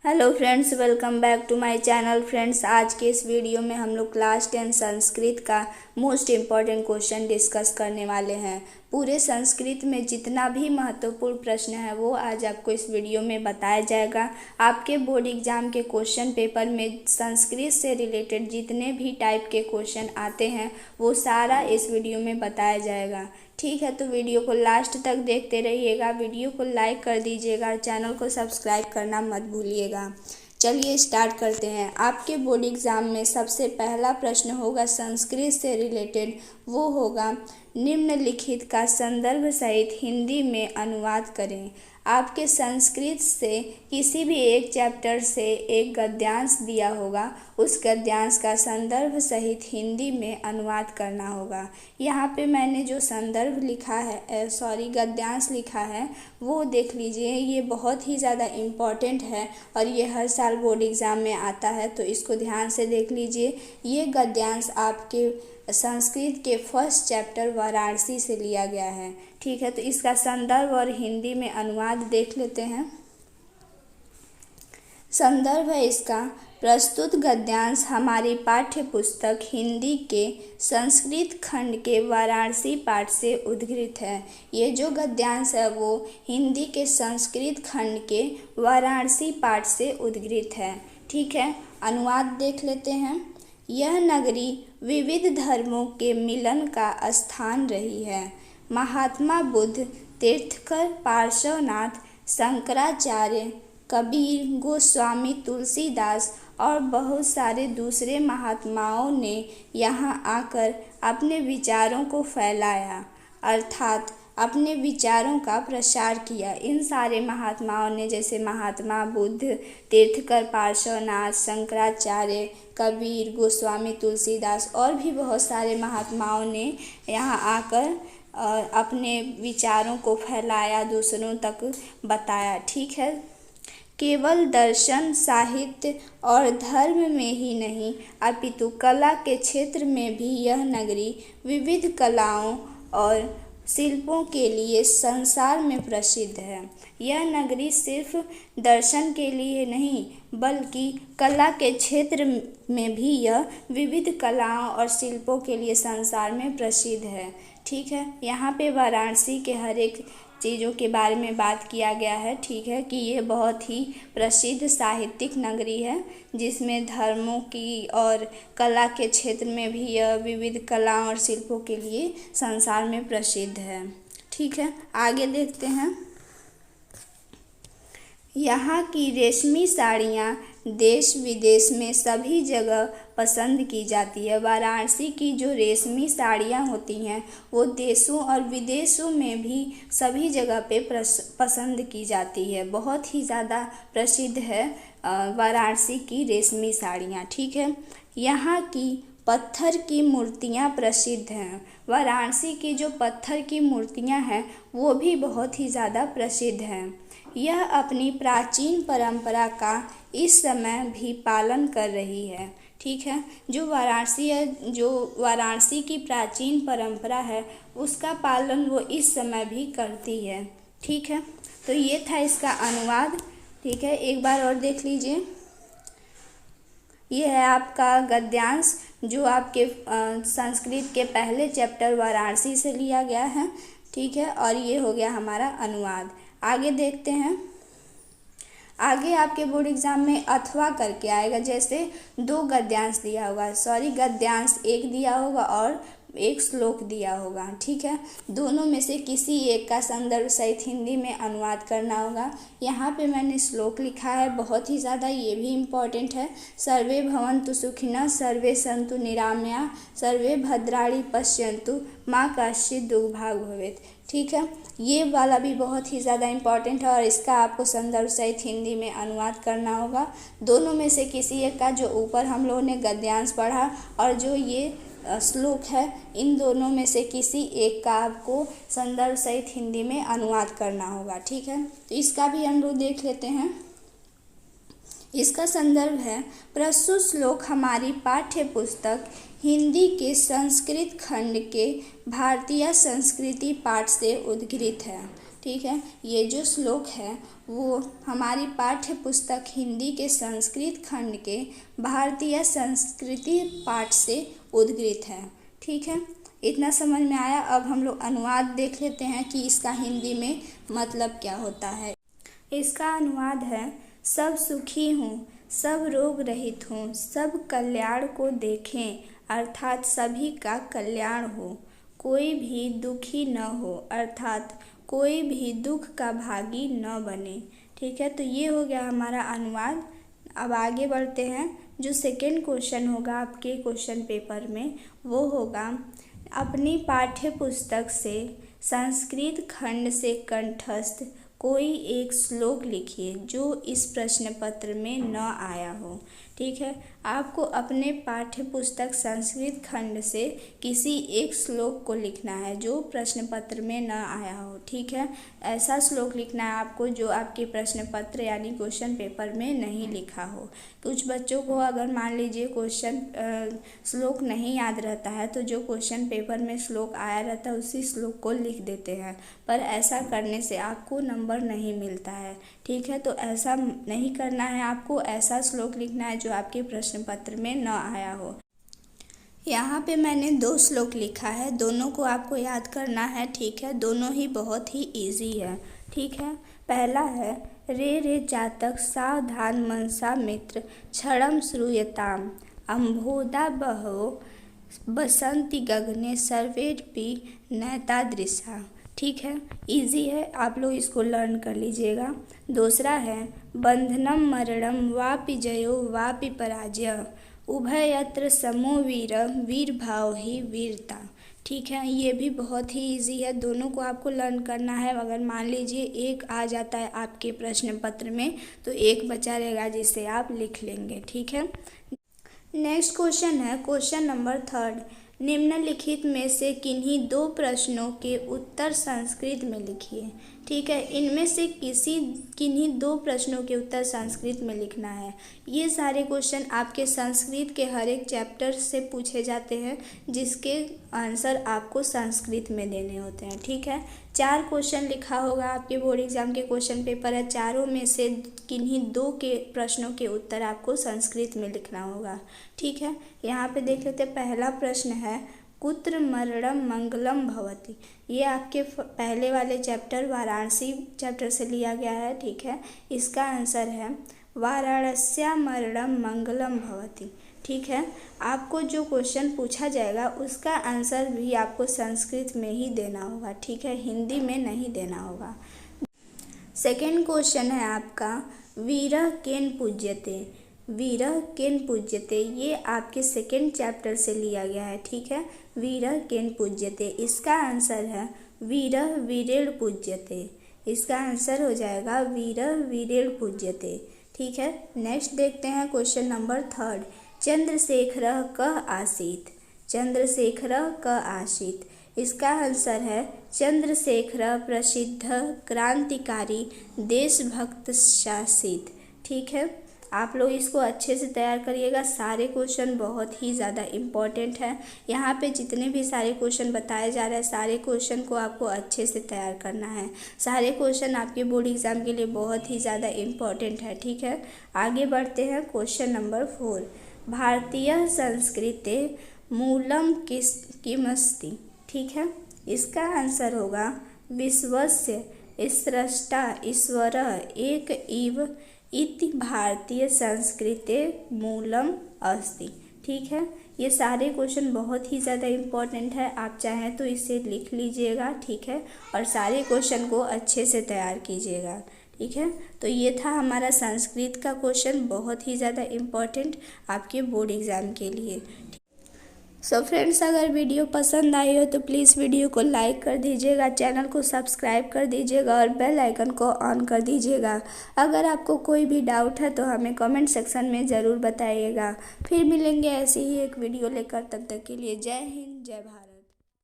Hello friends, welcome back to my channel. Friends, आज के इस वीडियो में हम लोग क्लास 10 संस्कृत का मोस्ट इम्पॉर्टेंट क्वेश्चन डिस्कस करने वाले हैं। पूरे संस्कृत में जितना भी महत्वपूर्ण प्रश्न है वो आज आपको इस वीडियो में बताया जाएगा। आपके बोर्ड एग्जाम के क्वेश्चन पेपर में संस्कृत से रिलेटेड जितने भी टाइप के क्वेश्चन आते हैं वो सारा इस वीडियो में बताया जाएगा। ठीक है, तो वीडियो को लास्ट तक देखते रहिएगा। वीडियो को लाइक कर दीजिएगा और चैनल को सब्सक्राइब करना मत भूलिएगा। चलिए स्टार्ट करते हैं। आपके बोर्ड एग्ज़ाम में सबसे पहला प्रश्न होगा संस्कृत से रिलेटेड। वो होगा निम्नलिखित का संदर्भ सहित हिंदी में अनुवाद करें। आपके संस्कृत से किसी भी एक चैप्टर से एक गद्यांश दिया होगा, उस गद्यांश का संदर्भ सहित हिंदी में अनुवाद करना होगा। यहाँ पे मैंने जो संदर्भ लिखा है गद्यांश लिखा है वो देख लीजिए। ये बहुत ही ज़्यादा इम्पॉर्टेंट है और ये हर साल बोर्ड एग्ज़ाम में आता है, तो इसको ध्यान से देख लीजिए। ये गद्यांश आपके संस्कृत के फर्स्ट चैप्टर वाराणसी से लिया गया है। ठीक है, तो इसका संदर्भ और हिंदी में अनुवाद देख लेते हैं। संदर्भ है इसका, प्रस्तुत गद्यांश हमारी पाठ्य पुस्तक हिंदी के संस्कृत खंड के वाराणसी पाठ से उद्धृत है। ये जो गद्यांश है वो हिंदी के संस्कृत खंड के वाराणसी पाठ से उद्धृत है। ठीक है, अनुवाद देख लेते हैं। यह नगरी विविध धर्मों के मिलन का स्थान रही है। महात्मा बुद्ध, तीर्थकर, पार्श्वनाथ, शंकराचार्य, कबीर, गोस्वामी तुलसीदास और बहुत सारे दूसरे महात्माओं ने यहाँ आकर अपने विचारों को फैलाया, अर्थात अपने विचारों का प्रसार किया। इन सारे महात्माओं ने, जैसे महात्मा बुद्ध, तीर्थकर, पार्श्वनाथ, शंकराचार्य, कबीर, गोस्वामी तुलसीदास और भी बहुत सारे महात्माओं ने यहाँ आकर अपने विचारों को फैलाया, दूसरों तक बताया। ठीक है, केवल दर्शन, साहित्य और धर्म में ही नहीं अपितु कला के क्षेत्र में भी यह नगरी विविध कलाओं और शिल्पों के लिए संसार में प्रसिद्ध है। यह नगरी सिर्फ दर्शन के लिए नहीं बल्कि कला के क्षेत्र में भी यह विविध कलाओं और शिल्पों के लिए संसार में प्रसिद्ध है। ठीक है, यहाँ पे वाराणसी के हर एक चीज़ों के बारे में बात किया गया है। ठीक है, कि ये बहुत ही प्रसिद्ध साहित्यिक नगरी है जिसमें धर्मों की और कला के क्षेत्र में भी यह विविध कला और शिल्पों के लिए संसार में प्रसिद्ध है। ठीक है, आगे देखते हैं। यहाँ की रेशमी साड़ियाँ देश विदेश में सभी जगह पसंद की जाती है। वाराणसी की जो रेशमी साड़ियाँ होती हैं वो देशों और विदेशों में भी सभी जगह पे पसंद की जाती है। बहुत ही ज़्यादा प्रसिद्ध है वाराणसी की रेशमी साड़ियाँ। ठीक है, यहाँ की पत्थर की मूर्तियाँ प्रसिद्ध हैं। वाराणसी की जो पत्थर की मूर्तियाँ हैं वो भी बहुत ही ज़्यादा प्रसिद्ध हैं। यह अपनी प्राचीन परंपरा का इस समय भी पालन कर रही है। ठीक है, जो वाराणसी की प्राचीन परंपरा है उसका पालन वो इस समय भी करती है। ठीक है, तो ये था इसका अनुवाद। ठीक है, एक बार और देख लीजिए। ये है आपका गद्यांश जो आपके संस्कृत के पहले चैप्टर वाराणसी से लिया गया है। ठीक है, और ये हो गया हमारा अनुवाद। आगे देखते हैं। आगे आपके बोर्ड एग्जाम में अथवा करके आएगा, जैसे दो गद्यांश दिया होगा, गद्यांश एक दिया होगा और एक श्लोक दिया होगा। ठीक है, दोनों में से किसी एक का संदर्भ सहित हिंदी में अनुवाद करना होगा। यहाँ पे मैंने श्लोक लिखा है, बहुत ही ज़्यादा ये भी इम्पॉर्टेंट है। सर्वे भवन्तु सुखिनः, सर्वे सन्तु निरामया, सर्वे भद्राणि पश्यन्तु, माँ कश्चित् दुर्भाग् भवेत्। ठीक है, ये वाला भी बहुत ही ज़्यादा इम्पॉर्टेंट है और इसका आपको संदर्भ सहित हिंदी में अनुवाद करना होगा। दोनों में से किसी एक का, जो ऊपर हम लोगों ने गद्यांश पढ़ा और जो ये श्लोक है, इन दोनों में से किसी एक का आपको संदर्भ सहित हिंदी में अनुवाद करना होगा। ठीक है, तो इसका भी हम लोग देख लेते हैं। इसका संदर्भ है, प्रस्तुत श्लोक हमारी पाठ्य पुस्तक हिंदी के संस्कृत खंड के भारतीय संस्कृति पाठ से उद्धृत है। ठीक है। ये जो श्लोक है वो हमारी पाठ्य पुस्तक हिंदी के संस्कृत खंड के भारतीय संस्कृति पाठ से उद्धृत है। ठीक है, इतना समझ में आया। अब हम लोग अनुवाद देख लेते हैं कि इसका हिंदी में मतलब क्या होता है। इसका अनुवाद है, सब सुखी हूँ, सब रोग रहित हूँ, सब कल्याण को देखें, अर्थात सभी का कल्याण हो, कोई भी दुखी न हो, अर्थात कोई भी दुख का भागी न बने। ठीक है, तो ये हो गया हमारा अनुवाद। अब आगे बढ़ते हैं। जो सेकंड क्वेश्चन होगा आपके क्वेश्चन पेपर में वो होगा, अपनी पाठ्य पुस्तक से संस्कृत खंड से कंठस्थ कोई एक श्लोक लिखिए जो इस प्रश्न पत्र में न आया हो। ठीक है, आपको अपने पाठ्य पुस्तक संस्कृत खंड से किसी एक श्लोक को लिखना है जो प्रश्न पत्र में न आया हो। ठीक है, ऐसा श्लोक लिखना है आपको जो आपके प्रश्न पत्र यानी क्वेश्चन पेपर में नहीं लिखा हो। कुछ बच्चों को अगर मान लीजिए क्वेश्चन श्लोक नहीं याद रहता है तो जो क्वेश्चन पेपर में श्लोक आया रहता है उसी श्लोक को लिख देते हैं, पर ऐसा करने से आपको नंबर नहीं मिलता है। ठीक है, तो ऐसा नहीं करना है, आपको ऐसा श्लोक लिखना है जो आपके प्रश्न पत्र में न आया हो। यहाँ पे मैंने 2 श्लोक लिखा है, दोनों को आपको याद करना है। ठीक है, दोनों ही बहुत ही इजी है। ठीक है, पहला है, रे रे जातक सावधान मनसा मित्र क्षणम श्रूयताम अम्भोदा बहो बसंती गगने सर्वेपि नैतादृशा। ठीक है, इजी है, आप लोग इसको लर्न कर लीजिएगा। दूसरा है, बंधनम मरणम वापि जयो वापि पराजय उभयत्र समो वीर वीर भाव ही वीरता। ठीक है, ये भी बहुत ही इजी है, दोनों को आपको लर्न करना है। अगर मान लीजिए एक आ जाता है आपके प्रश्न पत्र में तो एक बचा रहेगा जिसे आप लिख लेंगे। ठीक है, नेक्स्ट क्वेश्चन है क्वेश्चन नंबर 3, निम्नलिखित में से किन्हीं 2 प्रश्नों के उत्तर संस्कृत में लिखिए। ठीक है, इनमें से किन्हीं 2 प्रश्नों के उत्तर संस्कृत में लिखना है। ये सारे क्वेश्चन आपके संस्कृत के हर एक चैप्टर से पूछे जाते हैं जिसके आंसर आपको संस्कृत में देने होते हैं। ठीक है, 4 क्वेश्चन लिखा होगा, आपके बोर्ड एग्जाम के क्वेश्चन पेपर है, चारों में से किन्हीं 2 के प्रश्नों के उत्तर आपको संस्कृत में लिखना होगा। ठीक है, यहाँ पे देख लेते हैं। पहला प्रश्न है, कुत्र मरणम मंगलम भवति। ये आपके पहले वाले चैप्टर वाराणसी चैप्टर से लिया गया है। ठीक है, इसका आंसर है वाराणस्या मरणम मंगलम भवति। ठीक है, आपको जो क्वेश्चन पूछा जाएगा उसका आंसर भी आपको संस्कृत में ही देना होगा। ठीक है, हिंदी में नहीं देना होगा। सेकेंड क्वेश्चन है आपका, वीरः केन पूज्यते। वीरः केन पूज्यते, ये आपके सेकेंड चैप्टर से लिया गया है। ठीक है, वीरः केन पूज्यते, इसका आंसर है वीरः वीरेण पूज्यते। इसका आंसर हो जाएगा वीरः वीरेण पूज्यते। ठीक है, नेक्स्ट देखते हैं क्वेश्चन नंबर 3, चंद्रशेखरः कः आसीत्। चंद्रशेखरः कः आसीत्, इसका आंसर है चंद्रशेखरः प्रसिद्ध क्रांतिकारी देशभक्त शासित। ठीक है, आप लोग इसको अच्छे से तैयार करिएगा। सारे क्वेश्चन बहुत ही ज़्यादा इम्पॉर्टेंट है। यहाँ पे जितने भी सारे क्वेश्चन बताए जा रहे हैं सारे क्वेश्चन को आपको अच्छे से तैयार करना है। सारे क्वेश्चन आपके बोर्ड एग्जाम के लिए बहुत ही ज़्यादा इम्पॉर्टेंट है। ठीक है, आगे बढ़ते हैं क्वेश्चन नंबर 4, भारतीय संस्कृते मूलम किमस्ति। ठीक है, इसका आंसर होगा विश्वस्य स्रष्टा ईश्वरः एक इव इति भारतीय संस्कृते मूलम अस्ति। ठीक है, ये सारे क्वेश्चन बहुत ही ज़्यादा इम्पॉर्टेंट है, आप चाहें तो इसे लिख लीजिएगा। ठीक है, और सारे क्वेश्चन को अच्छे से तैयार कीजिएगा। ठीक है, तो ये था हमारा संस्कृत का क्वेश्चन, बहुत ही ज़्यादा इम्पॉर्टेंट आपके बोर्ड एग्ज़ाम के लिए। सो फ्रेंड्स, अगर वीडियो पसंद आई हो तो प्लीज़ वीडियो को लाइक कर दीजिएगा, चैनल को सब्सक्राइब कर दीजिएगा और बेल आइकन को ऑन कर दीजिएगा। अगर आपको कोई भी डाउट है तो हमें कमेंट सेक्शन में ज़रूर बताइएगा। फिर मिलेंगे ऐसे ही एक वीडियो लेकर, तब तक के लिए जय हिंद जय भारत।